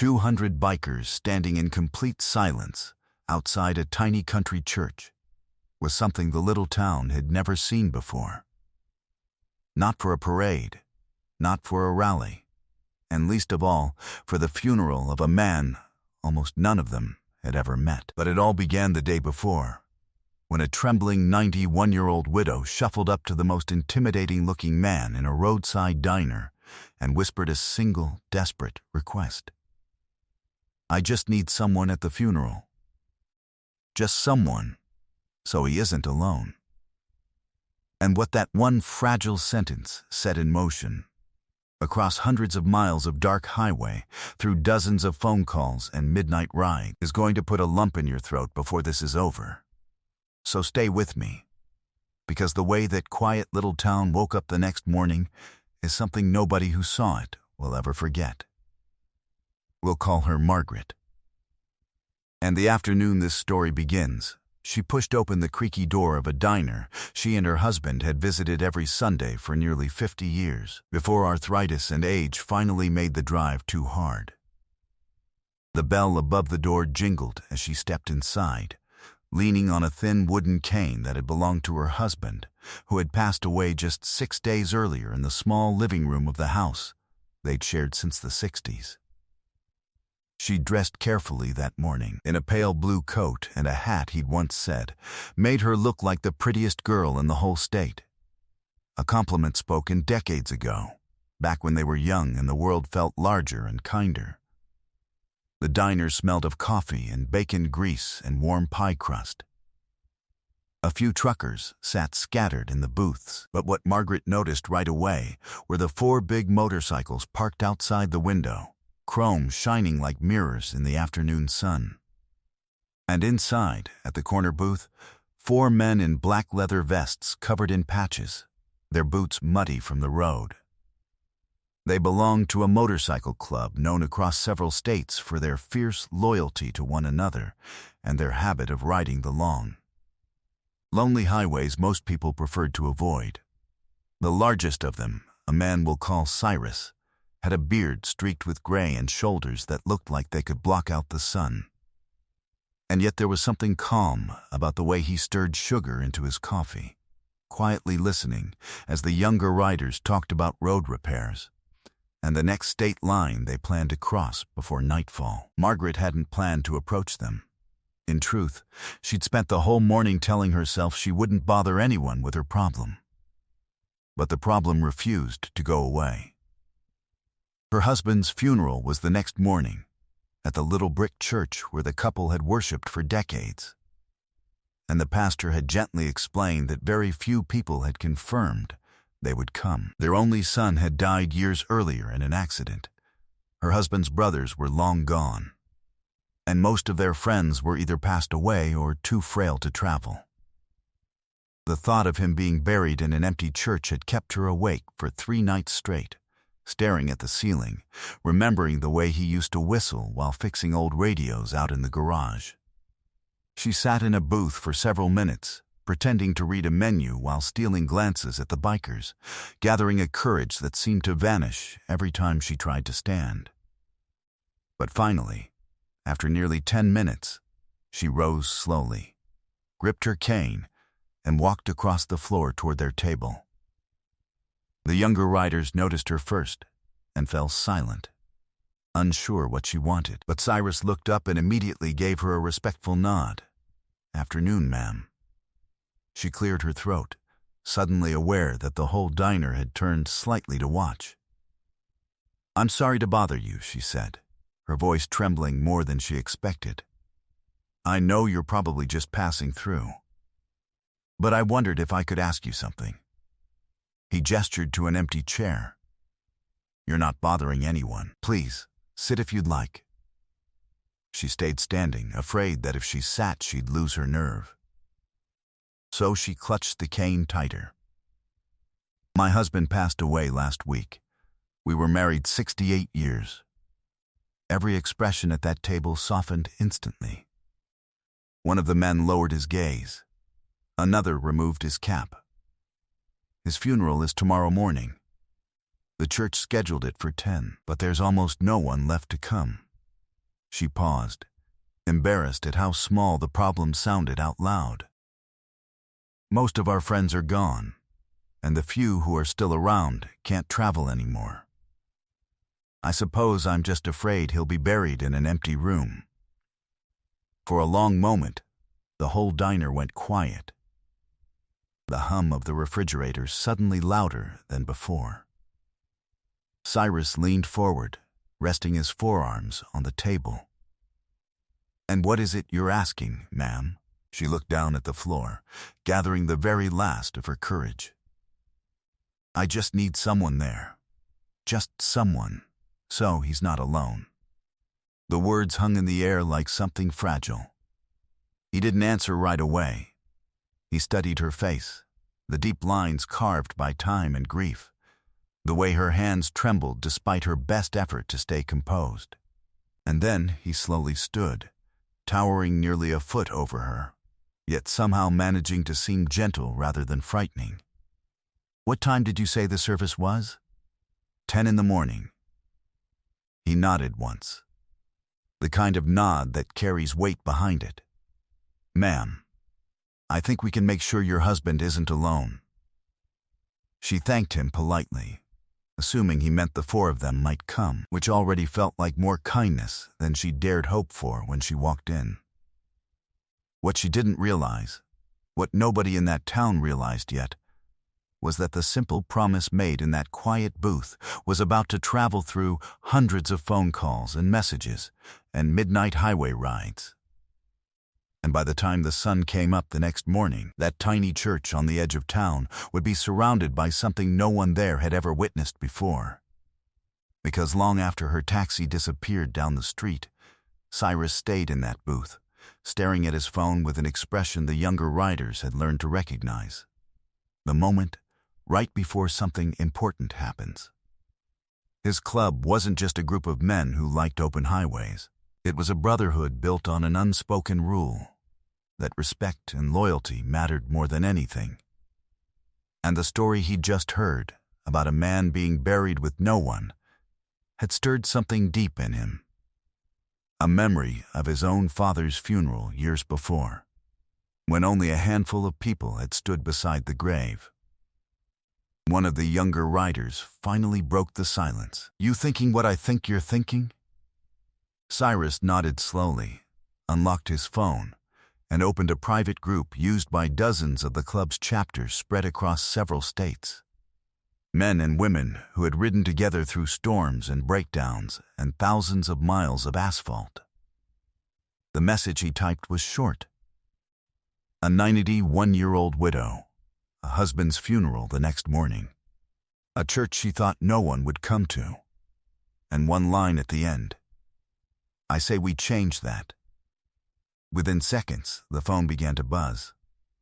200 bikers standing in complete silence outside a tiny country church was something the little town had never seen before. Not for a parade, not for a rally, and least of all, for the funeral of a man almost none of them had ever met. But it all began the day before, when a trembling 91-year-old widow shuffled up to the most intimidating-looking man in a roadside diner and whispered a single, desperate request. "I just need someone at the funeral. Just someone, so he isn't alone." And what that one fragile sentence set in motion, across hundreds of miles of dark highway, through dozens of phone calls and midnight rides, is going to put a lump in your throat before this is over. So stay with me, because the way that quiet little town woke up the next morning is something nobody who saw it will ever forget. We'll call her Margaret. And the afternoon this story begins, she pushed open the creaky door of a diner she and her husband had visited every Sunday for nearly 50 years, before arthritis and age finally made the drive too hard. The bell above the door jingled as she stepped inside, leaning on a thin wooden cane that had belonged to her husband, who had passed away just 6 days earlier in the small living room of the house they'd shared since the 60s. She dressed carefully that morning, in a pale blue coat and a hat he'd once said made her look like the prettiest girl in the whole state. A compliment spoken decades ago, back when they were young and the world felt larger and kinder. The diner smelled of coffee and bacon grease and warm pie crust. A few truckers sat scattered in the booths, but what Margaret noticed right away were the 4 big motorcycles parked outside the window, chrome shining like mirrors in the afternoon sun. And inside, at the corner booth, 4 men in black leather vests covered in patches, their boots muddy from the road. They belonged to a motorcycle club known across several states for their fierce loyalty to one another and their habit of riding the long, lonely highways most people preferred to avoid. The largest of them, a man we'll call Cyrus, had a beard streaked with gray and shoulders that looked like they could block out the sun. And yet there was something calm about the way he stirred sugar into his coffee, quietly listening as the younger riders talked about road repairs and the next state line they planned to cross before nightfall. Margaret hadn't planned to approach them. In truth, she'd spent the whole morning telling herself she wouldn't bother anyone with her problem. But the problem refused to go away. Her husband's funeral was the next morning, at the little brick church where the couple had worshipped for decades. And the pastor had gently explained that very few people had confirmed they would come. Their only son had died years earlier in an accident. Her husband's brothers were long gone, and most of their friends were either passed away or too frail to travel. The thought of him being buried in an empty church had kept her awake for 3 nights straight, staring at the ceiling, remembering the way he used to whistle while fixing old radios out in the garage. She sat in a booth for several minutes, pretending to read a menu while stealing glances at the bikers, gathering a courage that seemed to vanish every time she tried to stand. But finally, after nearly 10 minutes, she rose slowly, gripped her cane, and walked across the floor toward their table. The younger riders noticed her first and fell silent, unsure what she wanted. But Cyrus looked up and immediately gave her a respectful nod. "Afternoon, ma'am." She cleared her throat, suddenly aware that the whole diner had turned slightly to watch. "I'm sorry to bother you," she said, her voice trembling more than she expected. "I know you're probably just passing through, but I wondered if I could ask you something." He gestured to an empty chair. "You're not bothering anyone. Please, sit if you'd like." She stayed standing, afraid that if she sat she'd lose her nerve. So she clutched the cane tighter. "My husband passed away last week. We were married 68 years. Every expression at that table softened instantly. One of the men lowered his gaze. Another removed his cap. His funeral is tomorrow morning. The church scheduled it for 10, but there's almost no one left to come. She paused, embarrassed at how small the problem sounded out loud. Most of our friends are gone, and the few who are still around can't travel anymore. I suppose I'm just afraid he'll be buried in an empty room. For a long moment, the whole diner went quiet. The hum of the refrigerator suddenly louder than before. Cyrus leaned forward, resting his forearms on the table. "And what is it you're asking, ma'am?" She looked down at the floor, gathering the very last of her courage. "I just need someone there. Just someone, so he's not alone." The words hung in the air like something fragile. He didn't answer right away. He studied her face, the deep lines carved by time and grief, the way her hands trembled despite her best effort to stay composed. And then he slowly stood, towering nearly a foot over her, yet somehow managing to seem gentle rather than frightening. "What time did you say the service was?" 10 in the morning. He nodded once, the kind of nod that carries weight behind it. "Ma'am, I think we can make sure your husband isn't alone." She thanked him politely, assuming he meant the four of them might come, which already felt like more kindness than she dared hope for when she walked in. What she didn't realize, what nobody in that town realized yet, was that the simple promise made in that quiet booth was about to travel through hundreds of phone calls and messages and midnight highway rides. And by the time the sun came up the next morning, that tiny church on the edge of town would be surrounded by something no one there had ever witnessed before. Because long after her taxi disappeared down the street, Cyrus stayed in that booth, staring at his phone with an expression the younger riders had learned to recognize. The moment right before something important happens. His club wasn't just a group of men who liked open highways. It was a brotherhood built on an unspoken rule, that respect and loyalty mattered more than anything. And the story he'd just heard, about a man being buried with no one, had stirred something deep in him. A memory of his own father's funeral years before, when only a handful of people had stood beside the grave. One of the younger riders finally broke the silence. "You thinking what I think you're thinking?" Cyrus nodded slowly, unlocked his phone, and opened a private group used by dozens of the club's chapters spread across several states. Men and women who had ridden together through storms and breakdowns and thousands of miles of asphalt. The message he typed was short. A 91-year-old widow, a husband's funeral the next morning, a church she thought no one would come to, and one line at the end: "I say we change that." Within seconds, the phone began to buzz.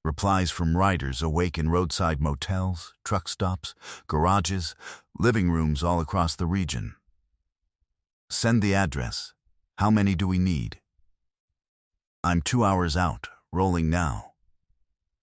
Replies from riders awake in roadside motels, truck stops, garages, living rooms all across the region. "Send the address. How many do we need?" "I'm 2 hours out, rolling now."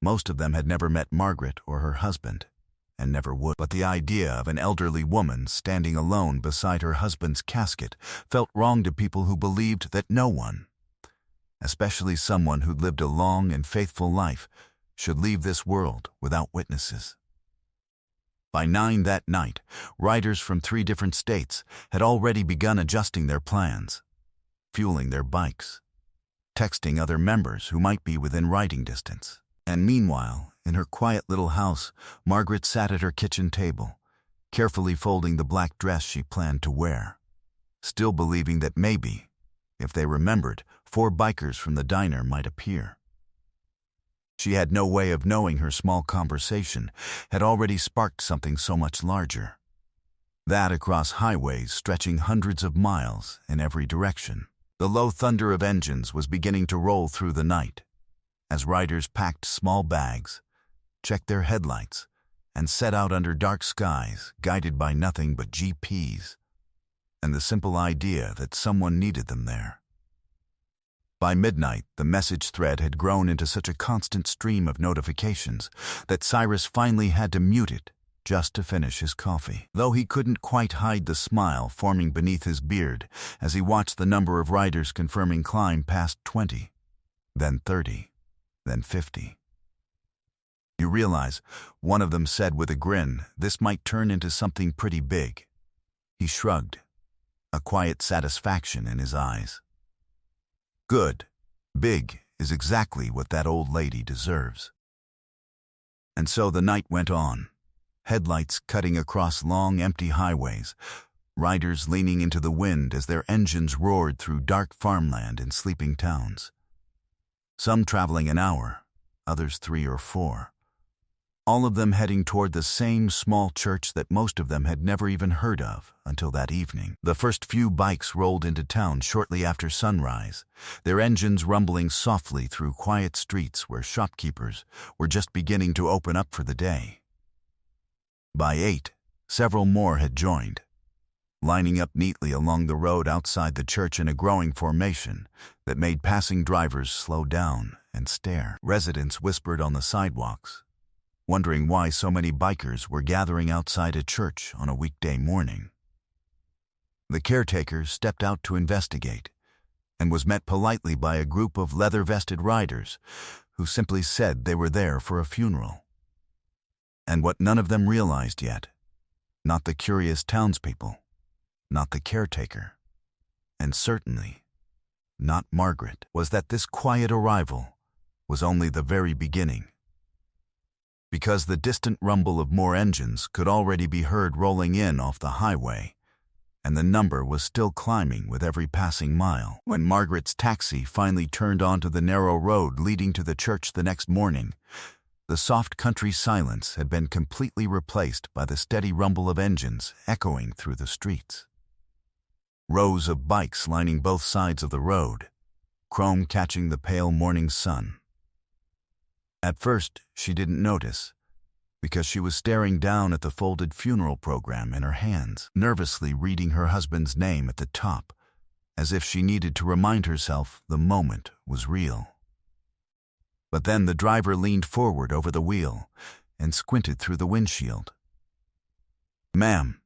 Most of them had never met Margaret or her husband, and never would. But the idea of an elderly woman standing alone beside her husband's casket felt wrong to people who believed that no one, especially someone who'd lived a long and faithful life, should leave this world without witnesses. By 9 that night, riders from 3 different states had already begun adjusting their plans, fueling their bikes, texting other members who might be within riding distance. And meanwhile, in her quiet little house, Margaret sat at her kitchen table, carefully folding the black dress she planned to wear, still believing that maybe, if they remembered, 4 bikers from the diner might appear. She had no way of knowing her small conversation had already sparked something so much larger. That across highways stretching hundreds of miles in every direction. The low thunder of engines was beginning to roll through the night, as riders packed small bags, checked their headlights, and set out under dark skies, guided by nothing but GPS, and the simple idea that someone needed them there. By midnight, the message thread had grown into such a constant stream of notifications that Cyrus finally had to mute it just to finish his coffee. Though he couldn't quite hide the smile forming beneath his beard as he watched the number of riders confirming climb past 20, then 30, then 50. You realize, one of them said with a grin, this might turn into something pretty big. He shrugged, a quiet satisfaction in his eyes. Good, big is exactly what that old lady deserves. And so the night went on, headlights cutting across long, empty highways, riders leaning into the wind as their engines roared through dark farmland and sleeping towns. Some traveling an hour, others 3 or 4. All of them heading toward the same small church that most of them had never even heard of until that evening. The first few bikes rolled into town shortly after sunrise, their engines rumbling softly through quiet streets where shopkeepers were just beginning to open up for the day. By 8, several more had joined, lining up neatly along the road outside the church in a growing formation that made passing drivers slow down and stare. Residents whispered on the sidewalks, wondering why so many bikers were gathering outside a church on a weekday morning. The caretaker stepped out to investigate and was met politely by a group of leather-vested riders who simply said they were there for a funeral. And what none of them realized yet, not the curious townspeople, not the caretaker, and certainly not Margaret, was that this quiet arrival was only the very beginning. Because the distant rumble of more engines could already be heard rolling in off the highway, and the number was still climbing with every passing mile. When Margaret's taxi finally turned onto the narrow road leading to the church the next morning, the soft country silence had been completely replaced by the steady rumble of engines echoing through the streets. Rows of bikes lining both sides of the road, chrome catching the pale morning sun. At first, she didn't notice, because she was staring down at the folded funeral program in her hands, nervously reading her husband's name at the top, as if she needed to remind herself the moment was real. But then the driver leaned forward over the wheel and squinted through the windshield. "Ma'am,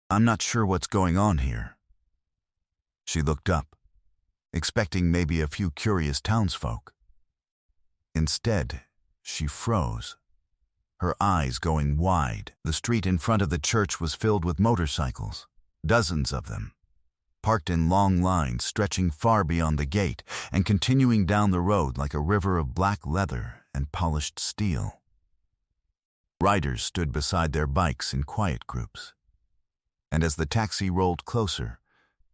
I'm not sure what's going on here." She looked up, expecting maybe a few curious townsfolk. Instead, she froze, her eyes going wide. The street in front of the church was filled with motorcycles, dozens of them, parked in long lines stretching far beyond the gate and continuing down the road like a river of black leather and polished steel. Riders stood beside their bikes in quiet groups, and as the taxi rolled closer,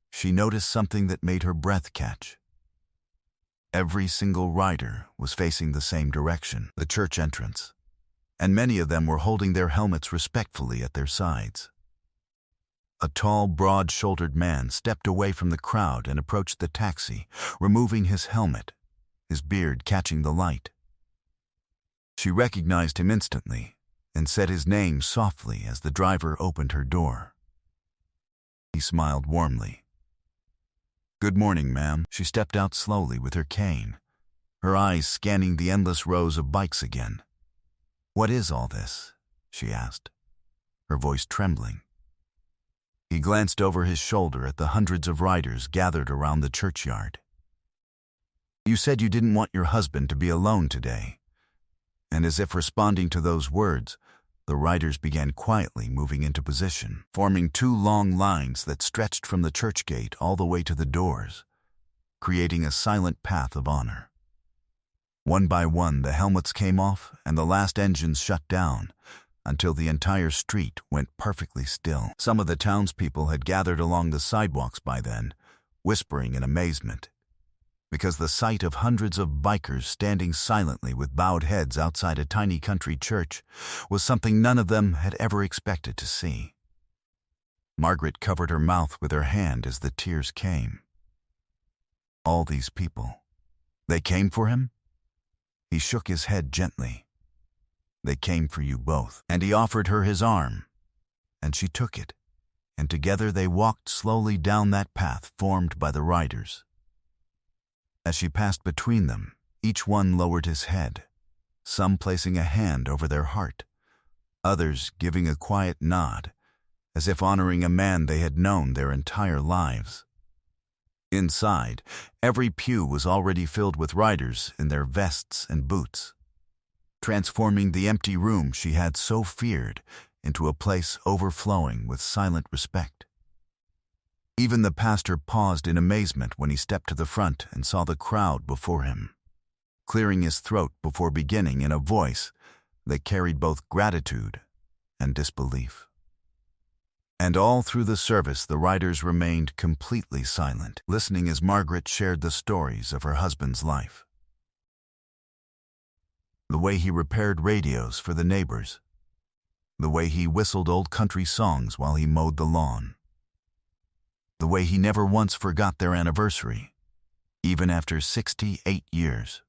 she noticed something that made her breath catch. Every single rider was facing the same direction, the church entrance, and many of them were holding their helmets respectfully at their sides. A tall, broad-shouldered man stepped away from the crowd and approached the taxi, removing his helmet, his beard catching the light. She recognized him instantly and said his name softly as the driver opened her door. He smiled warmly. "Good morning, ma'am." She stepped out slowly with her cane, her eyes scanning the endless rows of bikes again. "What is all this?" she asked, her voice trembling. He glanced over his shoulder at the hundreds of riders gathered around the churchyard. "You said you didn't want your husband to be alone today." And as if responding to those words, the riders began quietly moving into position, forming 2 long lines that stretched from the church gate all the way to the doors, creating a silent path of honor. One by one, the helmets came off and the last engines shut down until the entire street went perfectly still. Some of the townspeople had gathered along the sidewalks by then, whispering in amazement, because the sight of hundreds of bikers standing silently with bowed heads outside a tiny country church was something none of them had ever expected to see. Margaret covered her mouth with her hand as the tears came. All these people, they came for him? He shook his head gently. "They came for you both." And he offered her his arm, and she took it, and together they walked slowly down that path formed by the riders. As she passed between them, each one lowered his head, some placing a hand over their heart, others giving a quiet nod, as if honoring a man they had known their entire lives. Inside, every pew was already filled with riders in their vests and boots, transforming the empty room she had so feared into a place overflowing with silent respect. Even the pastor paused in amazement when he stepped to the front and saw the crowd before him, clearing his throat before beginning in a voice that carried both gratitude and disbelief. And all through the service the riders remained completely silent, listening as Margaret shared the stories of her husband's life. The way he repaired radios for the neighbors, the way he whistled old country songs while he mowed the lawn, the way he never once forgot their anniversary, even after 68 years.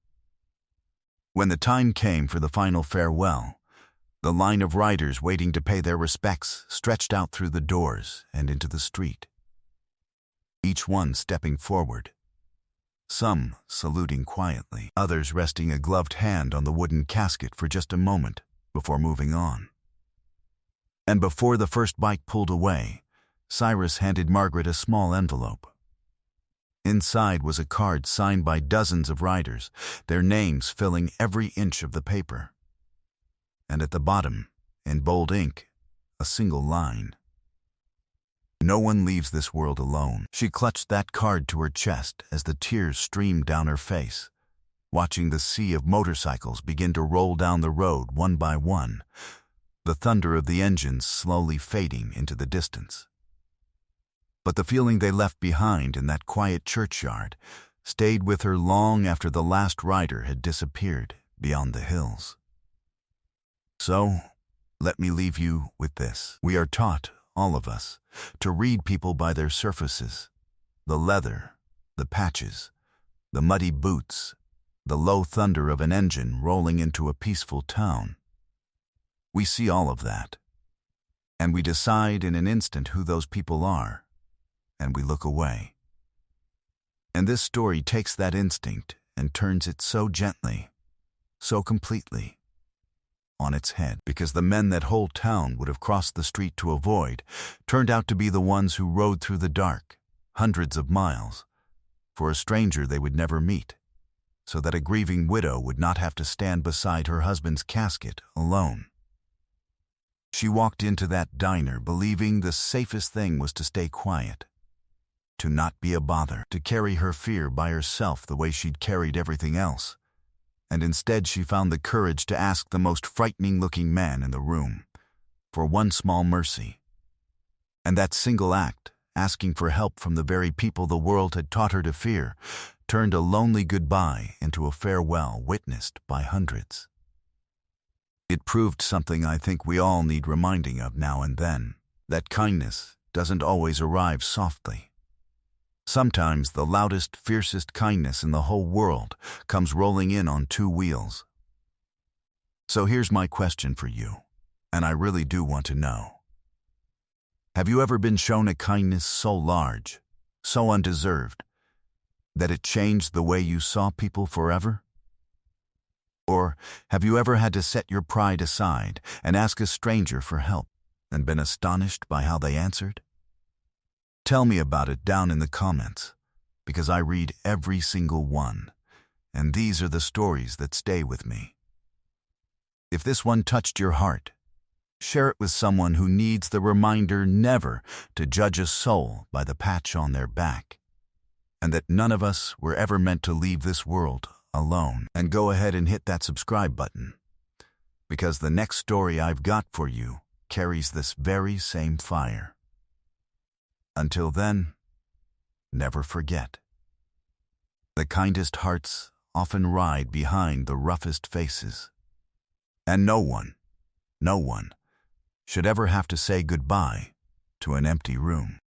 When the time came for the final farewell, the line of riders waiting to pay their respects stretched out through the doors and into the street, each one stepping forward, some saluting quietly, others resting a gloved hand on the wooden casket for just a moment before moving on. And before the first bike pulled away, Cyrus handed Margaret a small envelope. Inside was a card signed by dozens of riders, their names filling every inch of the paper. And at the bottom, in bold ink, a single line: "No one leaves this world alone." She clutched that card to her chest as the tears streamed down her face, watching the sea of motorcycles begin to roll down the road one by one, the thunder of the engines slowly fading into the distance. But the feeling they left behind in that quiet churchyard stayed with her long after the last rider had disappeared beyond the hills. So, let me leave you with this. We are taught, all of us, to read people by their surfaces: the leather, the patches, the muddy boots, the low thunder of an engine rolling into a peaceful town. We see all of that, and we decide in an instant who those people are, and we look away. And this story takes that instinct and turns it so gently, so completely, on its head, because the men that whole town would have crossed the street to avoid turned out to be the ones who rode through the dark, hundreds of miles, for a stranger they would never meet, so that a grieving widow would not have to stand beside her husband's casket alone. She walked into that diner believing the safest thing was to stay quiet, to not be a bother, to carry her fear by herself the way she'd carried everything else. And instead she found the courage to ask the most frightening-looking man in the room for one small mercy. And that single act, asking for help from the very people the world had taught her to fear, turned a lonely goodbye into a farewell witnessed by hundreds. It proved something I think we all need reminding of now and then, that kindness doesn't always arrive softly. Sometimes the loudest, fiercest kindness in the whole world comes rolling in on two wheels. So here's my question for you, and I really do want to know. Have you ever been shown a kindness so large, so undeserved, that it changed the way you saw people forever? Or have you ever had to set your pride aside and ask a stranger for help and been astonished by how they answered? Tell me about it down in the comments, because I read every single one, and these are the stories that stay with me. If this one touched your heart, share it with someone who needs the reminder never to judge a soul by the patch on their back, and that none of us were ever meant to leave this world alone. And go ahead and hit that subscribe button, because the next story I've got for you carries this very same fire. Until then, never forget. The kindest hearts often ride behind the roughest faces. And no one should ever have to say goodbye to an empty room.